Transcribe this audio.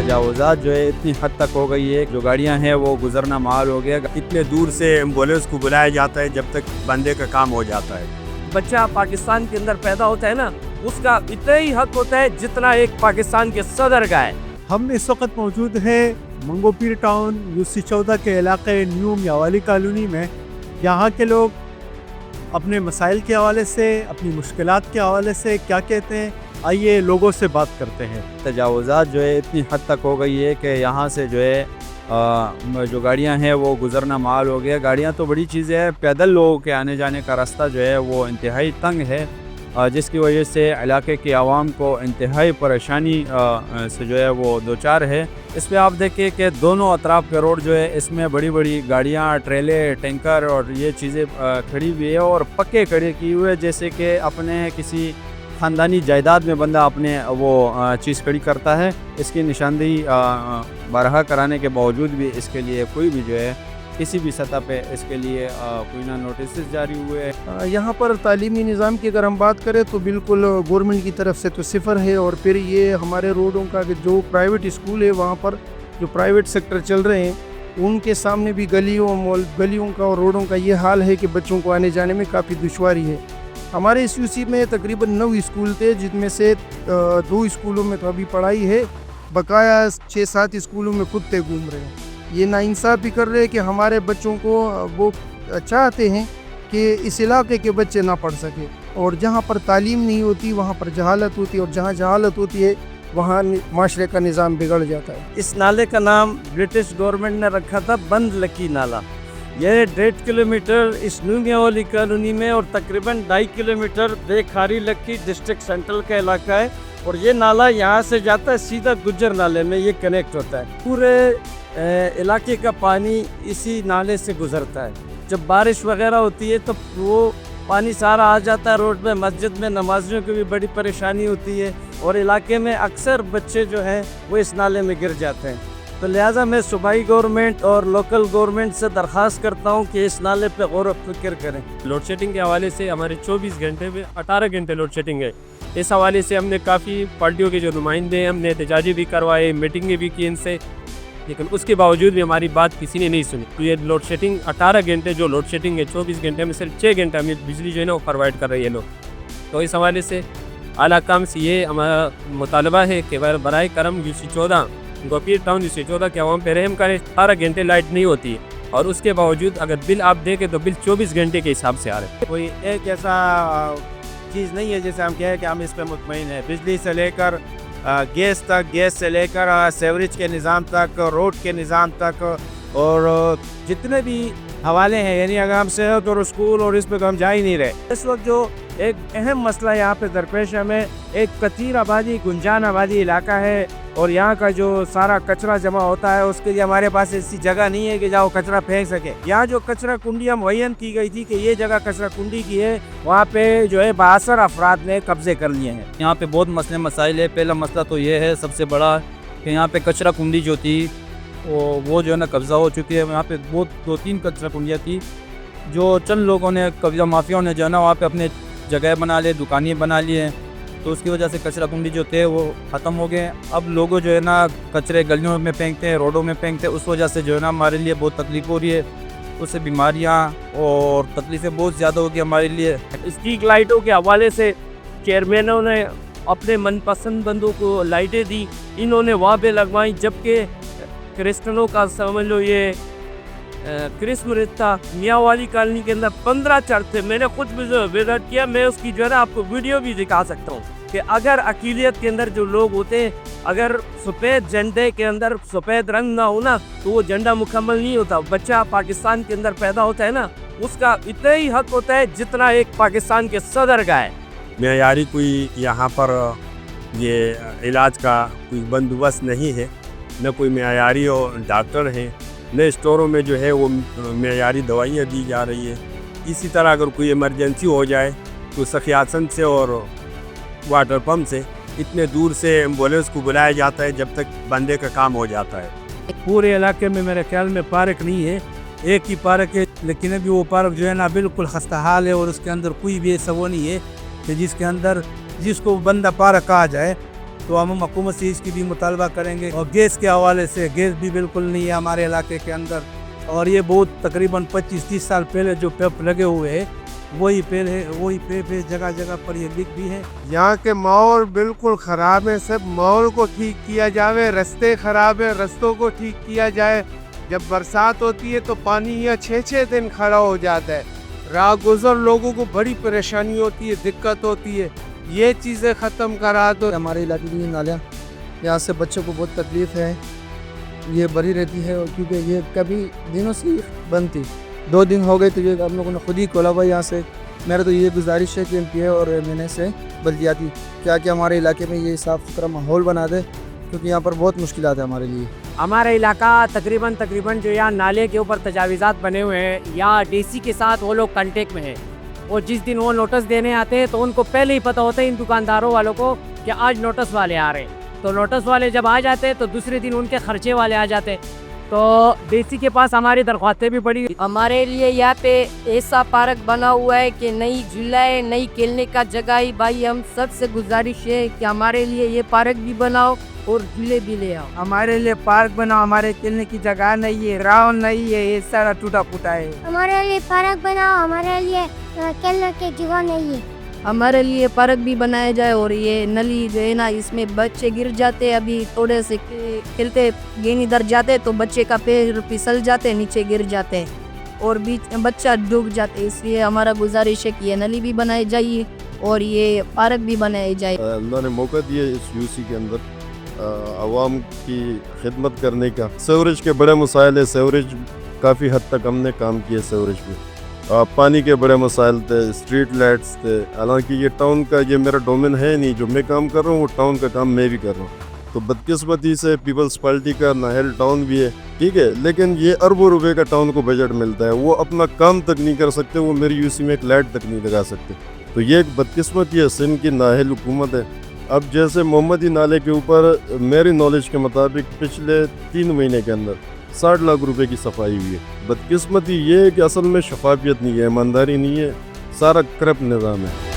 तजावुज़ात जो है इतनी हद तक हो गई है, जो गाड़ियां हैं वो गुजरना माल हो गया। इतने दूर से एम्बुलेंस को बुलाया जाता है जब तक बंदे का काम हो जाता है। बच्चा पाकिस्तान के अंदर पैदा होता है ना, उसका इतना ही हक होता है जितना एक पाकिस्तान के सदर का है। हम इस वक्त मौजूद हैं मंगोपीर टाउन यूसी 14 के इलाके न्यू मियावाली कॉलोनी में। यहाँ के लोग अपने मसाइल के हवाले से, अपनी मुश्किलात के हवाले से क्या कहते हैं, आइए लोगों से बात करते हैं। तजावुज़ात जो है इतनी हद तक हो गई है कि यहाँ से जो है जो गाड़ियां हैं वो गुजरना माल हो गया। गाड़ियां तो बड़ी चीज़ें हैं, पैदल लोगों के आने जाने का रास्ता जो है वो इंतहाई तंग है, जिसकी वजह से इलाके की आवाम को इंतहाई परेशानी से जो है वो दो चार है। इस पर आप देखिए कि दोनों अतराफ के रोड जो है इसमें बड़ी बड़ी गाड़ियाँ, ट्रेले, टैंकर और ये चीज़ें खड़ी हुई है और पक्के खड़े किए हुए, जैसे कि अपने किसी ख़ानदानी जायदाद में बंदा अपने वो चीज़ खड़ी करता है। इसकी निशानदेही बारहा कराने के बावजूद भी इसके लिए कोई भी जो है किसी भी सतह पे इसके लिए कोई ना नोटिस जारी हुए। यहाँ पर तालीमी निज़ाम की अगर हम बात करें तो बिल्कुल गवर्नमेंट की तरफ से तो सिफर है, और फिर ये हमारे रोडों का जो प्राइवेट स्कूल है वहाँ पर जो प्राइवेट सेक्टर चल रहे हैं उनके सामने भी गलियों का और रोडों का ये हाल है कि बच्चों को आने जाने में काफ़ी दुश्वारी है। हमारे इस यूसी में तकरीबन 9 स्कूल थे, जिनमें से 2 स्कूलों में तो अभी पढ़ाई है, बकाया 6-7 स्कूलों में कुत्ते घूम रहे हैं। ये नाइंसाफ़ी कर रहे हैं कि हमारे बच्चों को वो चाहते हैं कि इस इलाके के बच्चे ना पढ़ सके, और जहाँ पर तालीम नहीं होती वहाँ पर जहालत होती है, और जहाँ जहालत होती है वहाँ माशरे का निज़ाम बिगड़ जाता है। इस नाले का नाम ब्रिटिश गवर्नमेंट ने रखा था बंद लकी नाला। यह 1.5 किलोमीटर इस न्यू मियावाली कॉलोनी में और तकरीबन 2.5 किलोमीटर बेखारी लक्की डिस्ट्रिक्ट सेंट्रल का इलाका है, और ये नाला यहाँ से जाता है सीधा गुज्जर नाले में, ये कनेक्ट होता है। पूरे इलाके का पानी इसी नाले से गुजरता है। जब बारिश वगैरह होती है तो वो पानी सारा आ जाता है रोड में। मस्जिद में नमाजियों की भी बड़ी परेशानी होती है, और इलाके में अक्सर बच्चे जो हैं वो इस नाले में गिर जाते हैं। तो लिहाजा मैं सूबाई गवर्नमेंट और लोकल गवर्नमेंट से दरख्वास्त करता हूँ कि इस नाले पे गौर व फिक्र करें। लोड शेडिंग के हवाले से हमारे 24 घंटे में 18 घंटे लोड शेडिंग है। इस हवाले से हमने काफ़ी पार्टियों के जो नुमाइंदे हैं, हमने एहतजाजी भी करवाए, मीटिंगें भी की इनसे, लेकिन उसके बावजूद भी हमारी बात किसी ने नहीं सुनी। तो ये लोड शेडिंग 18 घंटे जो लोड शेडिंग है, 24 घंटे में सिर्फ 6 घंटे हमें बिजली जो है ना वो प्रोवाइड कर रही है लोग। तो इस हवाले से आला काम से ये हमारा मुतालबा है कि बराए करम यूसी 14 गोपीर टाउन यूसी 14 के आवाम पे रहम करें। 18 घंटे लाइट नहीं होती है, और उसके बावजूद अगर बिल आप देखें तो बिल 24 घंटे के हिसाब से आ रहे हैं। कोई एक ऐसा चीज़ नहीं है जैसे हम कहें कि हम इस पर मुतमईन हैं। बिजली से लेकर गैस तक, गैस से लेकर सेवरेज के निज़ाम तक, रोड के निज़ाम तक, और जितने भी हवाले हैं, यानी अगर हम सेहत और स्कूल और इस पर तो हम जा ही नहीं रहे। इस वक्त जो एक अहम मसला यहाँ पे दरपेश हमें, एक कतीर आबादी, गुंजान आबादी इलाका है, और यहाँ का जो सारा कचरा जमा होता है उसके लिए हमारे पास ऐसी जगह नहीं है कि जहाँ कचरा फेंक सके। यहाँ जो कचरा कुंडियाँ मुहैया की गई थी कि ये जगह कचरा कुंडी की है, वहाँ पे जो है बासर अफराद ने कब्जे कर लिए हैं। यहाँ पे बहुत मसले मसाइल है। पहला मसला तो ये है सबसे बड़ा कि यहाँ पे कचरा कुंडी जो थी वो जो है ना कब्ज़ा हो चुकी है। यहाँ पे बहुत 2-3 कचरा कुंडियाँ थी जो चंद लोगों ने, कब्जा माफियाओं ने जो है ना वहाँ पे अपने जगह बना लिए, दुकानें बना लिए, तो उसकी वजह से कचरा कुंडी जो थे वो ख़त्म हो गए। अब लोगों जो है ना कचरे गलियों में फेंकते हैं, रोडों में फेंकते हैं, उस वजह से जो है ना हमारे लिए बहुत तकलीफ हो रही है। उससे बीमारियाँ और तकलीफ़ें बहुत ज़्यादा होगी हमारे लिए। स्ट्रीट लाइटों के हवाले से चेयरमैनों ने अपने मनपसंद बंदों को लाइटें दी, इन्होंने वहाँ पे लगवाई, जबकि क्रिश्चनों का समझ लो ये क्रिसमस था मियावाली कॉलोनी के अंदर 15 चर्च थे। मैंने खुद विजिट किया, मैं उसकी जो है ना आपको वीडियो भी दिखा सकता हूँ कि अगर अक़ीलियत के अंदर जो लोग होते हैं, अगर सफ़ेद झंडे के अंदर सफ़ेद रंग ना हो ना तो वो झंडा मुकम्मल नहीं होता। बच्चा पाकिस्तान के अंदर पैदा होता है ना, उसका इतना ही हक होता है जितना एक पाकिस्तान के सदर का है। मेयारी कोई यहाँ पर ये इलाज का कोई बंदोबस्त नहीं है, न कोई मेयारी और डॉक्टर हैं, न स्टोरों में जो है वो मेयारी दवाइयाँ दी जा रही है। इसी तरह अगर कोई इमरजेंसी हो जाए तो सखियासन से और वाटर पम्प से इतने दूर से एम्बुलेंस को बुलाया जाता है जब तक बंदे का काम हो जाता है। पूरे इलाके में मेरे ख्याल में पार्क नहीं है, एक ही पार्क है, लेकिन अभी वो पार्क जो है ना बिल्कुल खस्ता हाल है, और उसके अंदर कोई भी ऐसा वो नहीं है कि जिसके अंदर जिसको बंदा पार्क कहा जाए। तो हम हुकूमत से इसकी भी मुतालबा करेंगे। और गैस के हवाले से गैस भी बिल्कुल नहीं है हमारे इलाके के अंदर, और ये बहुत तकरीबन 25-30 साल पहले जो पैप लगे हुए हैं वही पेड़ है, वही पेप है, जगह जगह पर ये लीक भी है। यहाँ के माहौल बिल्कुल ख़राब है। सब माहौल को ठीक किया जाए, रास्ते ख़राब है, रास्तों को ठीक किया जाए। जब बरसात होती है तो पानी यहाँ 6-6 दिन खड़ा हो जाता है। राह गुज़र लोगों को बड़ी परेशानी होती है, दिक्कत होती है। ये चीज़ें ख़त्म करा दो। हमारे इलाके की नालियाँ, यहाँ से बच्चों को बहुत तकलीफ़ है, ये भरी रहती है, और क्योंकि ये कभी दिनों से बंद थी। 2 दिन हो गए तो ये हम लोगों ने खुद ही खोला हुआ यहाँ से। मेरा तो ये गुजारिश है कि एमपी और एमएनए से बल्दियाती क्या कि हमारे इलाके में ये साफ़ सुथरा माहौल बना दे, क्योंकि यहाँ पर बहुत मुश्किलात है हमारे लिए। हमारा इलाका तकरीबन जो यहाँ नाले के ऊपर तजावीज़ात बने हुए हैं, यहाँ डीसी के साथ वो लोग कांटेक्ट में हैं, और जिस दिन वो नोटिस देने आते हैं तो उनको पहले ही पता होता है इन दुकानदारों वालों को कि आज नोटिस वाले आ रहे हैं। तो नोटिस वाले जब आ जाते हैं तो दूसरे दिन उनके खर्चे वाले आ जाते हैं। तो डीसी के पास हमारी दरख्वास्तें भी पड़ी। हमारे लिए यहाँ पे ऐसा पार्क बना हुआ है कि नई झूला है, नई खेलने का जगह है। भाई हम सबसे गुजारिश है कि हमारे लिए ये पार्क भी बनाओ और झूले भी ले आओ। हमारे लिए पार्क बनाओ, हमारे खेलने की जगह नहीं है, ग्राउंड नहीं है, ये सारा टूटा फूटा है। हमारे लिए पार्क बनाओ, हमारे लिए खेलने की जगह नहीं है। हमारे लिए पार्क भी बनाया जाए, और ये नली जो है ना, इसमें बच्चे गिर जाते, अभी थोड़े से खेलते गेंद इधर जाते तो बच्चे का पैर फिसल जाते, नीचे गिर जाते और बीच बच्चा डूब जाते। इसलिए हमारा गुजारिश है कि ये नली भी बनाई जाइए और ये पार्क भी बनाई जाए। अल्लाह ने मौका दिया इस यूसी के अंदर आवाम की खिदमत करने का। सीवरेज के बड़े मसाइल है, सीवरेज काफ़ी हद तक हमने काम किया सीवरेज पे। पानी के बड़े मसाइल थे, स्ट्रीट लाइट्स थे। हालांकि ये टाउन का ये मेरा डोमेन है नहीं, जो मैं काम कर रहा हूँ वो टाउन का काम मैं भी कर रहा हूँ। तो बदकिस्मती से पीपल्स पार्टी का नाहल टाउन भी है, ठीक है, लेकिन ये अरबों रुपए का टाउन को बजट मिलता है, वो अपना काम तक नहीं कर सकते, वो मेरी यूसी में एक लाइट तक नहीं लगा सकते। तो ये एक बदकिस्मती है सिंध की नाहल हुकूमत है। अब जैसे मोहम्मदी नाले के ऊपर मेरी नॉलेज के मुताबिक पिछले 3 महीने के अंदर 60 लाख रुपए की सफाई हुई है। बदकिस्मती ये है कि असल में शफाफियत नहीं है, ईमानदारी नहीं है, सारा करप्ट निज़ाम है।